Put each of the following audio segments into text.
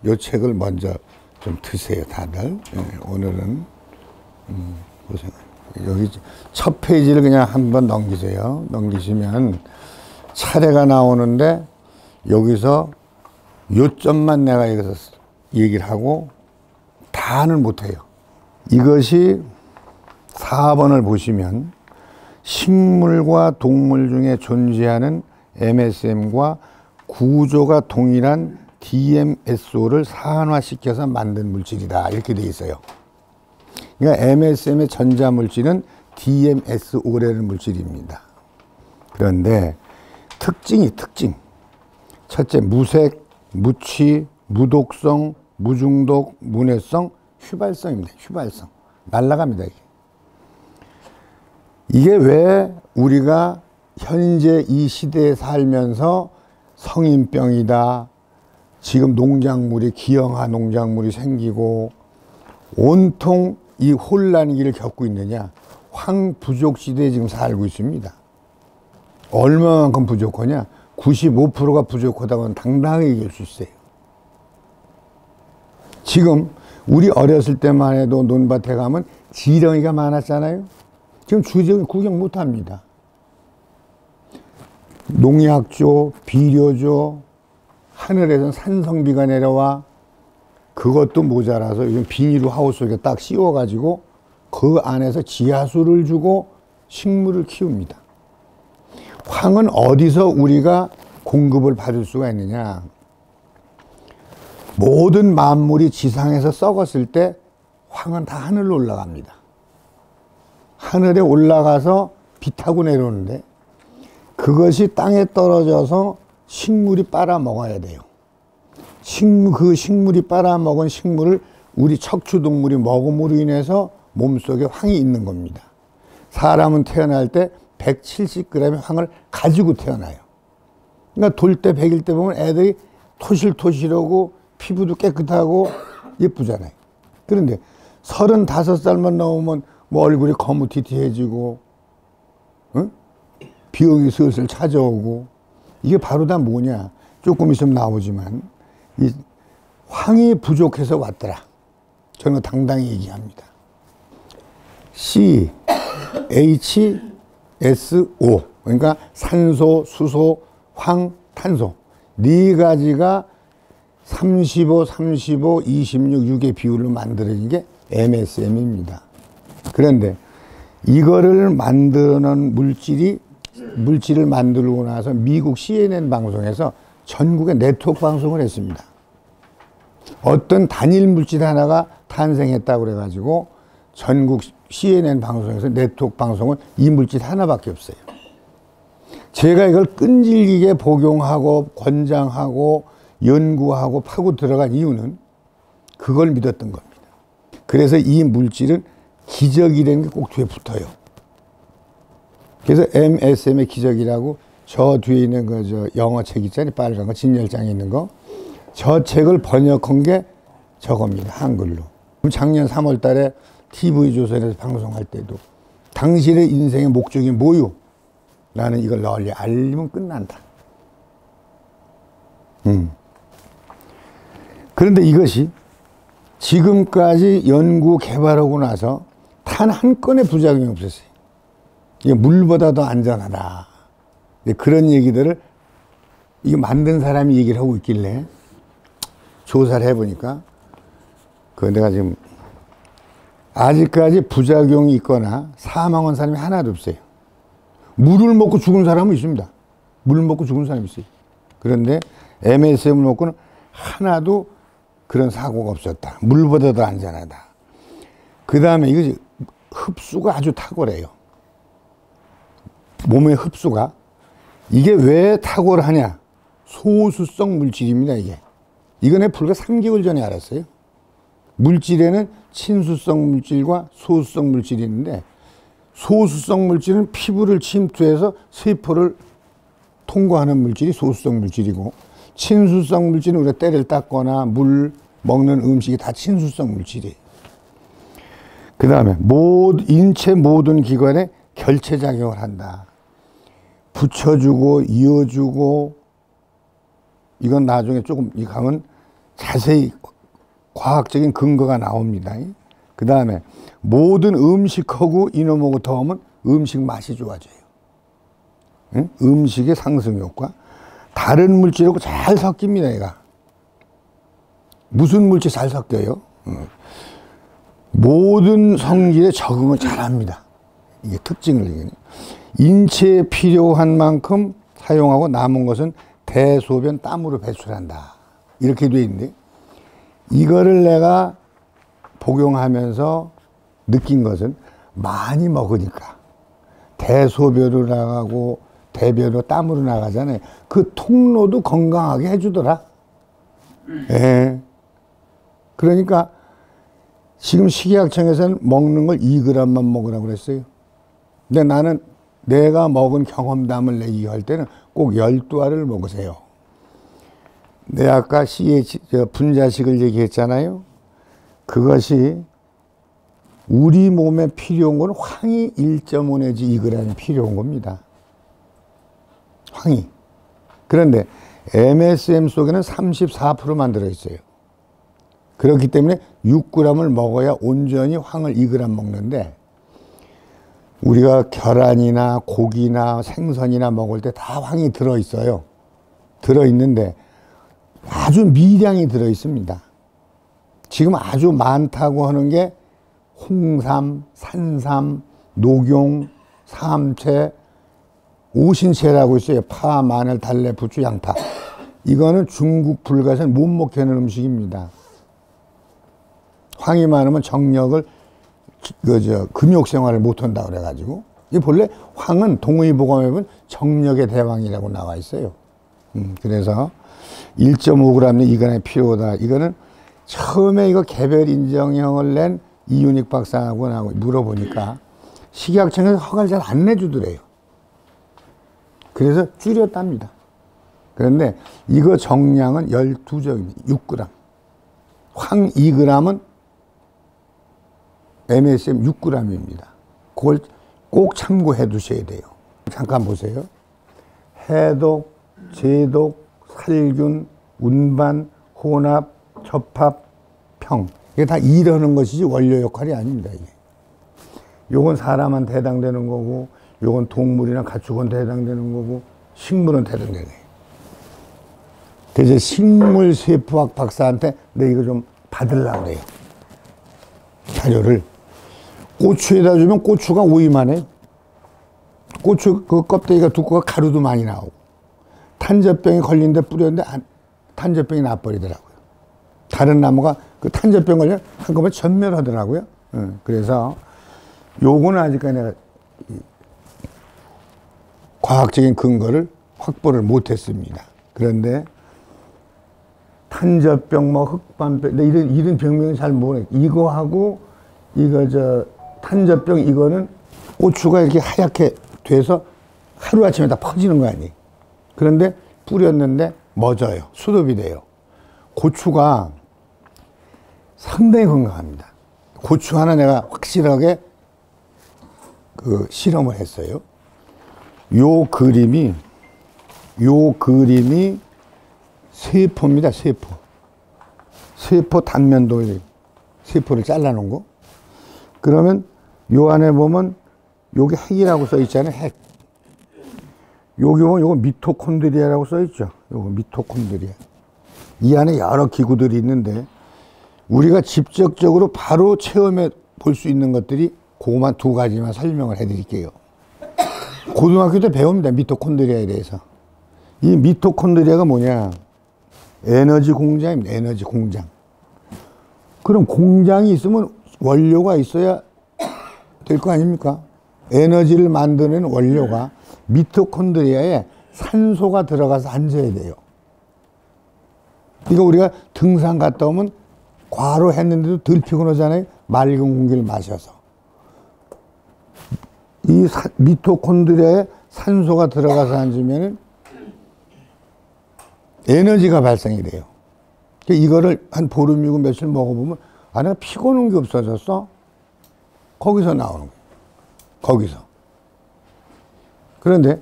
요 책을 먼저 좀 드세요, 다들. 예, 오늘은 보세요. 여기 첫 페이지를 그냥 한번 넘기세요. 넘기시면 차례가 나오는데 여기서 요점만 내가 여기서 얘기를 하고 다는 못해요. 이것이 4번을 보시면 식물과 동물 중에 존재하는 MSM과 구조가 동일한 DMSO를 산화시켜서 만든 물질이다, 이렇게 되어 있어요. 그러니까 MSM의 전자물질은 DMSO라는 물질입니다. 그런데 특징. 첫째, 무색, 무취, 무독성, 무중독, 문해성, 휘발성입니다. 휘발성. 날아갑니다, 이게. 이게 왜 우리가 현재 이 시대에 살면서 성인병이다, 지금 농작물이, 기형아 농작물이 생기고 온통 이 혼란기를 겪고 있느냐? 황 부족 시대에 지금 살고 있습니다. 얼마만큼 부족하냐? 95%가 부족하다고는 당당하게 얘기할 수 있어요. 지금 우리 어렸을 때만 해도 논밭에 가면 지렁이가 많았잖아요. 지금 주저기 구경 못합니다. 농약 줘, 비료 줘, 하늘에서 산성비가 내려와. 그것도 모자라서 요즘 비닐 하우스 속에 딱 씌워가지고 그 안에서 지하수를 주고 식물을 키웁니다. 황은 어디서 우리가 공급을 받을 수가 있느냐? 모든 만물이 지상에서 썩었을 때 황은 다 하늘로 올라갑니다. 하늘에 올라가서 비 타고 내려오는데 그것이 땅에 떨어져서 식물이 빨아먹어야 돼요. 그 식물이 빨아먹은 식물을 우리 척추동물이 먹음으로 인해서 몸속에 황이 있는 겁니다. 사람은 태어날 때 170g의 황을 가지고 태어나요. 그러니까 돌 때 100일 때 보면 애들이 토실토실하고 피부도 깨끗하고 예쁘잖아요. 그런데 35살만 넘으면 뭐 얼굴이 거무튀튀해지고, 응? 병이 슬슬 찾아오고. 이게 바로 다 뭐냐? 조금 있으면 나오지만 이 황이 부족해서 왔더라. 저는 당당히 얘기합니다. CHSO, 그러니까 산소, 수소, 황, 탄소 네 가지가 35, 35, 26, 6의 비율로 만들어진 게 MSM입니다. 그런데 이거를 만드는 물질을 만들고 나서 미국 CNN 방송에서 전국에 네트워크 방송을 했습니다. 어떤 단일 물질 하나가 탄생했다고 그래가지고 전국 CNN 방송에서 네트워크 방송은 이 물질 하나밖에 없어요. 제가 이걸 끈질기게 복용하고 권장하고 연구하고 파고 들어간 이유는 그걸 믿었던 겁니다. 그래서 이 물질은 기적이라는 게 꼭 뒤에 붙어요. 그래서 MSM의 기적이라고 저 뒤에 있는 저 영어 책 있잖아요. 빨간 거, 진열장에 있는 거. 저 책을 번역한 게 저겁니다. 한글로. 작년 3월 달에 TV조선에서 방송할 때도 당신의 인생의 목적이 뭐요? 나는 이걸 널리 알리면 끝난다. 그런데 이것이 지금까지 연구 개발하고 나서 단 한 건의 부작용이 없었어요. 이게 물보다 더 안전하다. 그런 얘기들을 이거 만든 사람이 얘기를 하고 있길래 조사를 해보니까 내가 지금 아직까지 부작용이 있거나 사망한 사람이 하나도 없어요. 물을 먹고 죽은 사람은 있습니다. 물을 먹고 죽은 사람이 있어요. 그런데 MSM을 먹고는 하나도 그런 사고가 없었다. 물보다 더 안전하다. 그 다음에 이것이 흡수가 아주 탁월해요. 몸의 흡수가. 이게 왜 탁월하냐? 소수성 물질입니다, 이게. 이건 내가 불과 3개월 전에 알았어요. 물질에는 친수성 물질과 소수성 물질이 있는데, 소수성 물질은 피부를 침투해서 세포를 통과하는 물질이 소수성 물질이고, 친수성 물질은 우리가 때를 닦거나 물, 먹는 음식이 다 친수성 물질이에요. 그 다음에 인체 모든 기관에 결체작용을 한다. 붙여주고 이어주고, 이건 나중에 조금 이 강은 자세히 과학적인 근거가 나옵니다. 그 다음에 모든 음식하고 이놈하고 더하면 음식 맛이 좋아져요. 응? 음식의 상승 효과. 다른 물질하고 잘 섞입니다, 얘가. 무슨 물질 잘 섞여요? 모든 성질에 적응을 잘합니다. 이게 특징을 얘기해요. 인체에 필요한 만큼 사용하고 남은 것은 대소변 땀으로 배출한다. 이렇게 돼 있는데, 이거를 내가 복용하면서 느낀 것은 많이 먹으니까 대소변으로 나가고 대변으로 땀으로 나가잖아요. 그 통로도 건강하게 해주더라. 예. 그러니까 지금 식이약청에서는 먹는 걸 2g만 먹으라고 그랬어요. 근데 나는 내가 먹은 경험담을 얘기할 때는 꼭 12알을 먹으세요. 내가 아까 분자식을 얘기했잖아요. 그것이 우리 몸에 필요한 건 황이 1.5 내지 2g이 필요한 겁니다. 황이. 그런데 MSM 속에는 34%만 들어있어요. 그렇기 때문에 6g을 먹어야 온전히 황을 2g 먹는데, 우리가 계란이나 고기나 생선이나 먹을 때 다 황이 들어있어요. 들어있는데 아주 미량이 들어있습니다. 지금 아주 많다고 하는 게 홍삼, 산삼, 녹용, 삼채, 오신채라고 있어요. 파, 마늘, 달래, 부추, 양파. 이거는 중국 불가에서는 못 먹게 하는 음식입니다. 황이 많으면 정력을, 근육 생활을 못 한다 그래가지고. 이 본래 황은 동의보감에 보면 정력의 대왕이라고 나와 있어요. 그래서 1.5g 이간이 필요하다. 이거는 처음에 이거 개별 인정형을 낸 이윤익 박사하고 물어보니까 식약청에서 허가를 잘 안 내주더래요. 그래서 줄였답니다. 그런데 이거 정량은 12점입니다. 6g. 황 2g은 MSM 6g입니다. 그걸 꼭 참고해 두셔야 돼요. 잠깐 보세요. 해독, 제독, 살균, 운반, 혼합, 접합, 평. 이게 다 일하는 것이지 원료 역할이 아닙니다, 이게. 요건 사람한테 해당되는 거고, 요건 동물이나 가축한테 해당되는 거고, 식물한테 해당되는 거예요. 그래서 식물세포학 박사한테 내 이거 좀 받으려고 그래요. 자료를. 고추에다 주면 고추가 오이만 해요. 고추 그 껍데기가 두꺼워 가루도 많이 나오고. 탄저병이 걸린 데 뿌렸는데 탄저병이 나버리더라고요. 다른 나무가 그 탄저병 걸려 한꺼번에 전멸하더라고요. 그래서 요거는 아직까지 내가 과학적인 근거를 확보를 못했습니다. 그런데 탄저병, 흑반병, 이런 병명은 잘 모르겠어요. 이거하고 탄저병 이거는 고추가 이렇게 하얗게 돼서 하루아침에 다 퍼지는 거 아니에요. 그런데 뿌렸는데 멎어요. 수독이 돼요. 고추가 상당히 건강합니다. 고추 하나 내가 확실하게 실험을 했어요. 요 그림이 세포입니다. 세포 단면도 세포를 잘라놓은 거. 그러면 요 안에 보면 요게 핵이라고 써 있잖아요. 핵. 여기 보면 요거 미토콘드리아라고 써 있죠. 요거 미토콘드리아. 이 안에 여러 기구들이 있는데 우리가 직접적으로 바로 체험해 볼 수 있는 것들이 그것만 2가지만 설명을 해 드릴게요. 고등학교 때 배웁니다. 미토콘드리아에 대해서. 이 미토콘드리아가 뭐냐? 에너지 공장입니다. 에너지 공장. 그럼 공장이 있으면 원료가 있어야 될 거 아닙니까? 에너지를 만드는 원료가 미토콘드리아에 산소가 들어가서 앉아야 돼요. 이거 우리가 등산 갔다 오면 과로 했는데도 덜 피곤하잖아요. 맑은 공기를 마셔서. 이 미토콘드리아에 산소가 들어가서 앉으면 에너지가 발생이 돼요. 이거를 한 보름이고 며칠 먹어보면 내가 피곤한 게 없어졌어? 거기서 나오는 거예요. 거기서. 그런데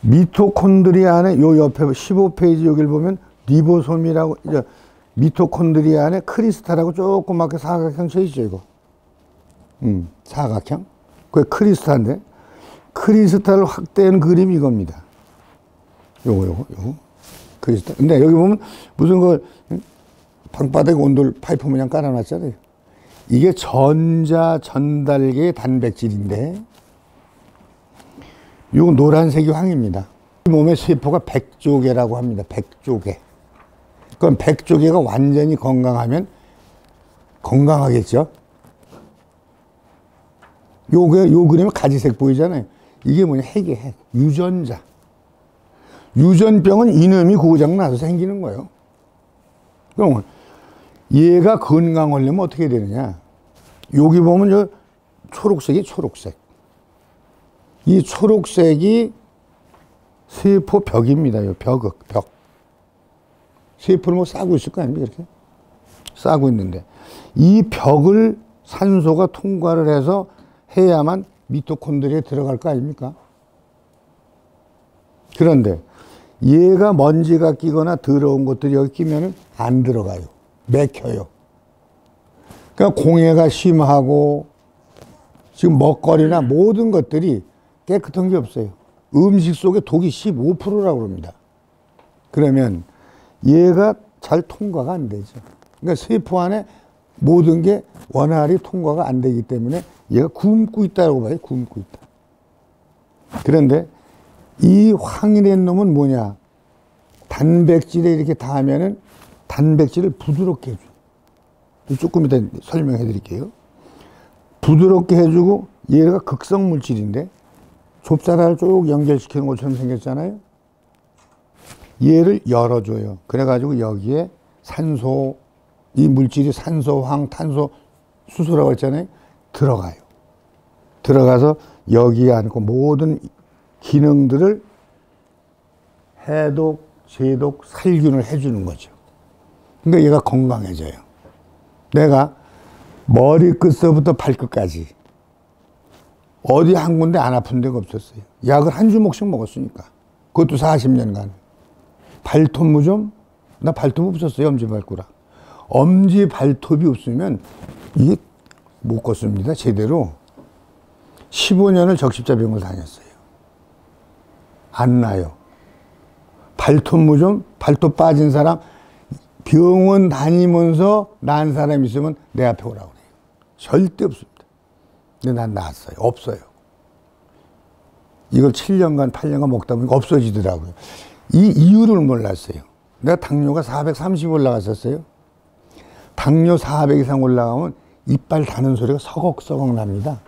미토콘드리아 안에 요 옆에 15페이지 여기를 보면 리보솜이라고 미토콘드리아 안에 크리스탈하고 조그맣게 사각형 쳐 있죠, 이거. 사각형. 그게 크리스탈인데, 크리스탈 확대한 그림이 이겁니다. 요거. 크리스탈. 근데 여기 보면 무슨 방바닥에 온돌 파이프 모양 깔아놨잖아요. 이게 전자 전달계의 단백질인데, 요 노란색이 황입니다. 몸의 세포가 100조개라고 합니다. 100조개. 그럼 100조개가 완전히 건강하면 건강하겠죠? 요 그림은 가지색 보이잖아요. 이게 뭐냐, 핵이에요, 핵. 유전자. 유전병은 이놈이 고장나서 생기는 거예요. 그럼 얘가 건강하려면 어떻게 되느냐. 여기 보면 저 초록색이 초록색. 이 초록색이 세포 벽입니다. 요 벽. 세포를 뭐 싸고 있을 거 아닙니까? 이렇게 싸고 있는데 이 벽을 산소가 통과를 해서 해야만 미토콘드리아에 들어갈 거 아닙니까? 그런데 얘가 먼지가 끼거나 더러운 것들이 여기 끼면은 안 들어가요. 막혀요. 그러니까 공해가 심하고 지금 먹거리나 모든 것들이 깨끗한 게 없어요. 음식 속에 독이 15%라고 그럽니다. 그러면 얘가 잘 통과가 안 되죠. 그러니까 세포 안에 모든 게 원활히 통과가 안 되기 때문에 얘가 굶고 있다고 봐요. 굶고 있다. 그런데 이 황이라는 놈은 뭐냐? 단백질에 이렇게 닿으면은 단백질을 부드럽게 해줘. 조금 이따 설명해 드릴게요. 부드럽게 해주고 얘가 극성 물질인데 좁쌀알을 쭉 연결시키는 것처럼 생겼잖아요. 얘를 열어줘요. 그래가지고 여기에 산소, 이 물질이 산소, 황, 탄소, 수소라고 했잖아요. 들어가요. 들어가서 여기에 앉고 모든 기능들을 해독, 제독, 살균을 해주는 거죠. 그러니까 얘가 건강해져요. 내가 머리끝서부터 발끝까지 어디 한 군데 안 아픈 데가 없었어요. 약을 한 주먹씩 먹었으니까. 그것도 40년간. 발톱무좀? 나 발톱 없었어요. 엄지발가락. 엄지발톱이 없으면 이게 못 걷습니다. 제대로. 15년을 적십자병을 다녔어요. 안 나요. 발톱무좀? 발톱 빠진 사람 병원 다니면서 난 사람 있으면 내 앞에 오라고 그래요. 절대 없습니다. 근데 난 나았어요. 없어요. 이걸 7년간, 8년간 먹다 보니까 없어지더라고요. 이 이유를 몰랐어요. 내가 당뇨가 430 올라갔었어요. 당뇨 400 이상 올라가면 이빨 다는 소리가 서걱서걱 납니다.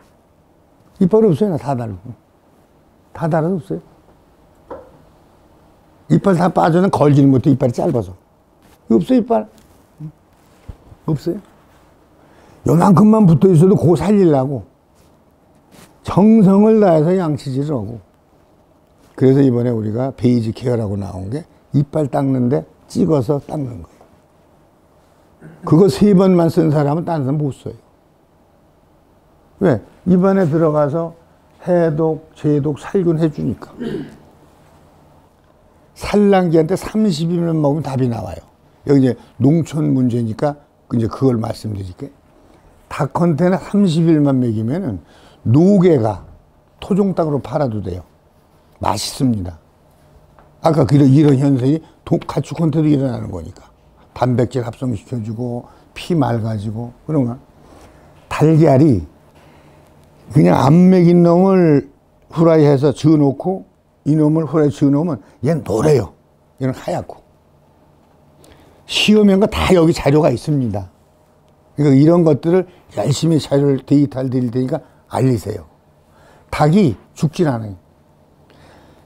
이빨이 없어요. 나 다 달고. 다 달아도 없어요. 이빨 다 빠져는 걸지는 못해. 이빨이 짧아서. 없어요, 이빨. 없어요. 요만큼만 붙어 있어도 그거 살리려고 정성을 다해서 양치질을 하고. 그래서 이번에 우리가 베이지 케어라고 나온 게 이빨 닦는데 찍어서 닦는 거예요. 그거 3번만 쓴 사람은 다른 사람 못 써요. 왜? 입안에 들어가서 해독, 제독, 살균해 주니까. 산란기한테 30일만 먹으면 답이 나와요. 여기 이제 농촌 문제니까 이제 그걸 말씀드릴게요. 닭한테는 30일만 먹이면은 노개가 토종 닭으로 팔아도 돼요. 맛있습니다. 아까 이런 현상이 가축한테도 일어나는 거니까. 단백질 합성시켜주고, 피 맑아지고, 그런 거. 달걀이 그냥 안 먹인 놈을 후라이해서 지어놓고, 이놈을 후라이 지어놓으면 얘는 노래요. 얘는 하얗고. 시험한 거 다 여기 자료가 있습니다. 그러니까 이런 것들을 열심히 자료를 데이터를 드릴 테니까 알리세요. 닭이 죽진 않아요.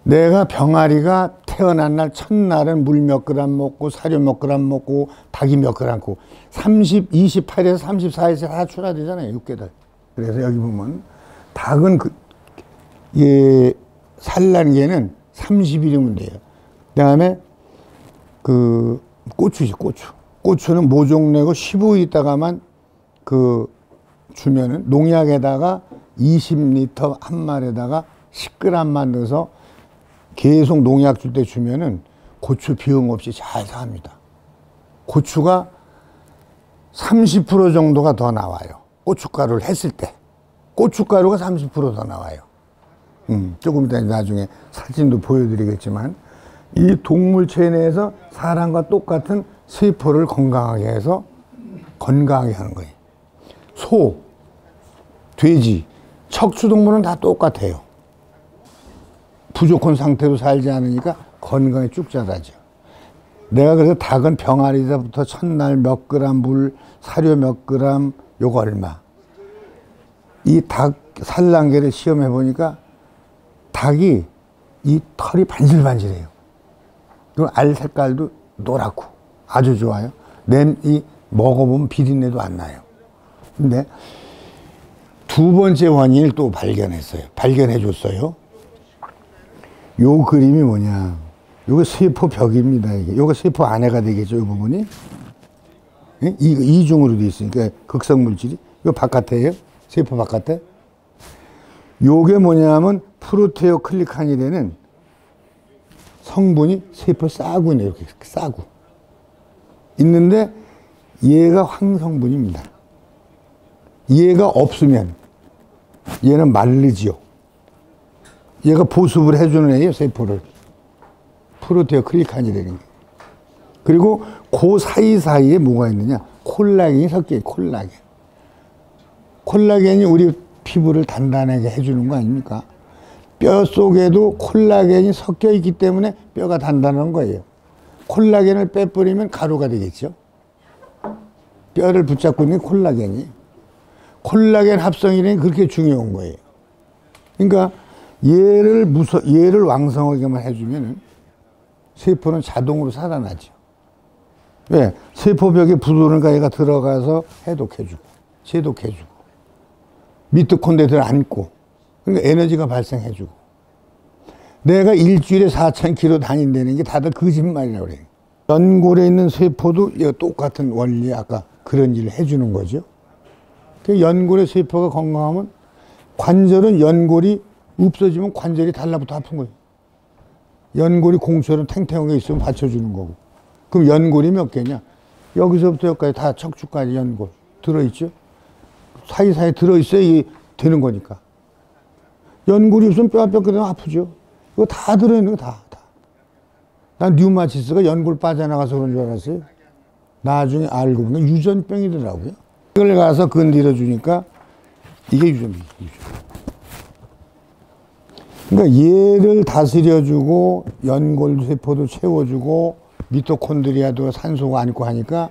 내가 병아리가 태어난 날 첫날은 물 몇 그램 먹고 사료 몇 그램 먹고 닭이 몇 그램 먹고 28에서 34에서 다 출하되잖아요. 6개월. 그래서 여기 보면 닭은 산란기에는 30일이면 돼요. 그 다음에 고추지, 고추. 고추는 모종 내고 15일 있다가만 주면은 농약에다가 20리터 한 마리에다가 10g만 넣어서 계속 농약 줄 때 주면은 고추 비용 없이 잘 삽니다. 고추가 30% 정도가 더 나와요. 고춧가루를 했을 때. 고춧가루가 30% 더 나와요. 조금 이따 나중에 사진도 보여드리겠지만, 이 동물 체내에서 사람과 똑같은 세포를 건강하게 해서 건강하게 하는 거예요. 소, 돼지, 척추동물은 다 똑같아요. 부족한 상태로 살지 않으니까 건강히 쭉 자라죠. 내가 그래서 닭은 병아리서부터 첫날 몇 그램 물, 사료 몇 그램, 요거 얼마. 이 닭 산란계를 시험해 보니까 닭이 이 털이 반질반질해요. 그리고 알 색깔도 노랗고 아주 좋아요. 이 먹어보면 비린내도 안 나요. 근데 두 번째 원인을 또 발견해 줬어요. 요 그림이 뭐냐. 요거 세포벽입니다. 이게. 요거 세포 안에가 되겠죠. 이 부분이. 이중으로 되어 있으니까 극성물질이. 이거 바깥에요. 세포 바깥에. 요게 뭐냐면 프로테오 클리칸이라는 성분이 세포 싸고 있네. 이렇게 싸고. 있는데 얘가 황성분입니다. 얘가 없으면 얘는 마르지요. 얘가 보습을 해주는 애예요, 세포를. 프로테오 클리칸이라는 게. 그리고 그 사이사이에 뭐가 있느냐. 콜라겐이 섞여요, 콜라겐. 콜라겐이 우리 피부를 단단하게 해주는 거 아닙니까? 뼈 속에도 콜라겐이 섞여 있기 때문에 뼈가 단단한 거예요. 콜라겐을 빼버리면 가루가 되겠죠. 뼈를 붙잡고 있는 콜라겐이. 콜라겐 합성이라는 게 그렇게 중요한 거예요. 그러니까 얘를 왕성하게만 해주면 세포는 자동으로 살아나죠. 왜? 세포벽에 부도는가 얘가 들어가서 해독해주고, 제독해주고, 미토콘드리아를 안고, 그러니까 에너지가 발생해주고. 내가 일주일에 4,000km 다닌다는 게 다들 거짓말이라고 그래요. 연골에 있는 세포도 얘가 똑같은 원리, 아까 그런 일을 해주는 거죠. 연골의 세포가 건강하면 관절은 연골이 없어지면 관절이 달라붙어 아픈 거예요. 연골이 공처럼 탱탱하게 있으면 받쳐주는 거고. 그럼 연골이 몇 개냐? 여기서부터 여기까지 다 척추까지 연골 들어있죠? 사이사이 들어있어야 이게 되는 거니까. 연골이 없으면 뼈가 되면 아프죠? 이거 다 들어있는 거 다. 난 류마티스가 연골 빠져나가서 그런 줄 알았어요. 나중에 알고 보니까 유전병이더라고요. 이걸 가서 건드려주니까 이게 유전병이에요. 그러니까 얘를 다스려주고 연골 세포도 채워주고 미토콘드리아도 산소가 안고 하니까